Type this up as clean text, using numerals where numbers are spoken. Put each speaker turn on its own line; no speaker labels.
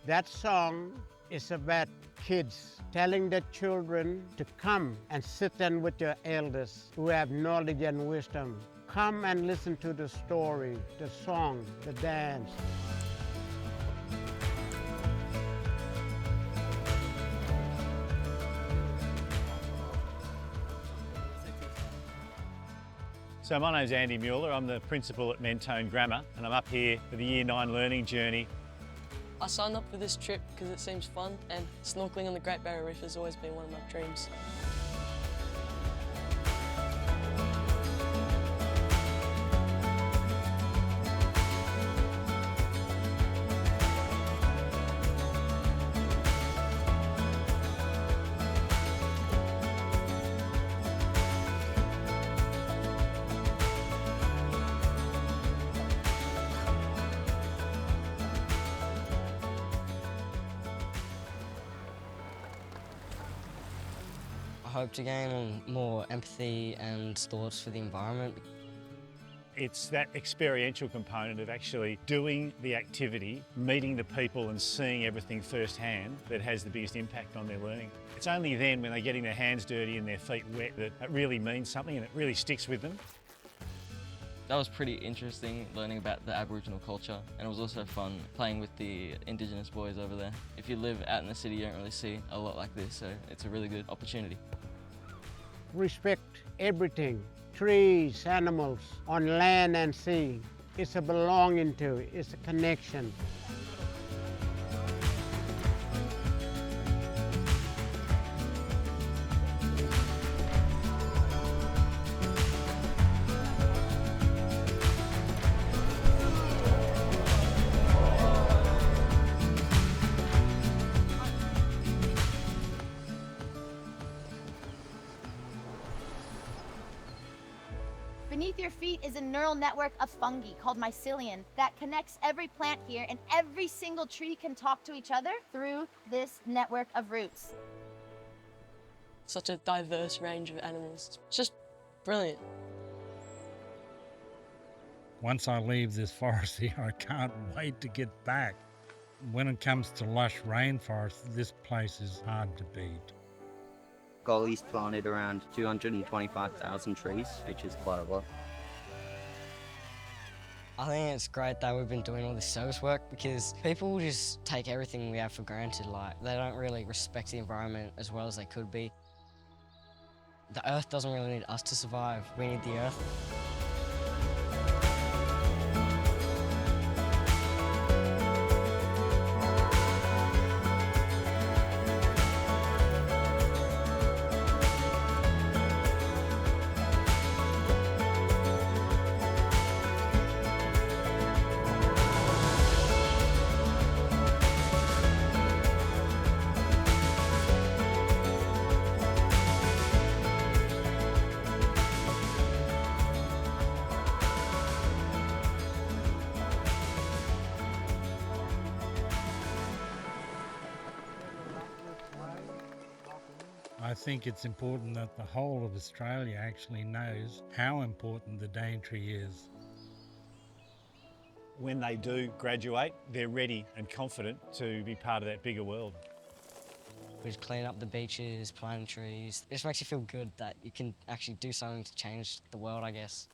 That song is about kids telling their children to come and sit down with your elders who have knowledge and wisdom. Come and listen to the story, the song, the dance.
So my name's Andy Mueller, I'm the principal at Mentone Grammar and I'm up here for the Year 9 learning journey.
I signed up for this trip because it seems fun and snorkeling on the Great Barrier Reef has always been one of my dreams.
I hope to gain more empathy and thoughts for the environment.
It's that experiential component of actually doing the activity, meeting the people and seeing everything firsthand that has the biggest impact on their learning. It's only then when they're getting their hands dirty and their feet wet that it really means something and it really sticks with them.
That was pretty interesting, learning about the Aboriginal culture, and it was also fun playing with the Indigenous boys over there. If you live out in the city, you don't really see a lot like this, so it's a really good opportunity.
Respect everything, trees, animals, on land and sea. It's a belonging to, it's a connection.
Beneath your feet is a neural network of fungi called mycelium that connects every plant here, and every single tree can talk to each other through this network of roots.
Such a diverse range of animals. It's just brilliant.
Once I leave this forest here, I can't wait to get back. When it comes to lush rainforest, this place is hard to beat.
Golly's planted around 225,000 trees, which is quite a lot.
I think it's great that we've been doing all this service work because people just take everything we have for granted. Like, they don't really respect the environment as well as they could be. The earth doesn't really need us to survive, we need the earth.
I think it's important that the whole of Australia actually knows how important the Daintree is.
When they do graduate, they're ready and confident to be part of that bigger world.
We just clean up the beaches, planting trees. It just makes you feel good that you can actually do something to change the world, I guess.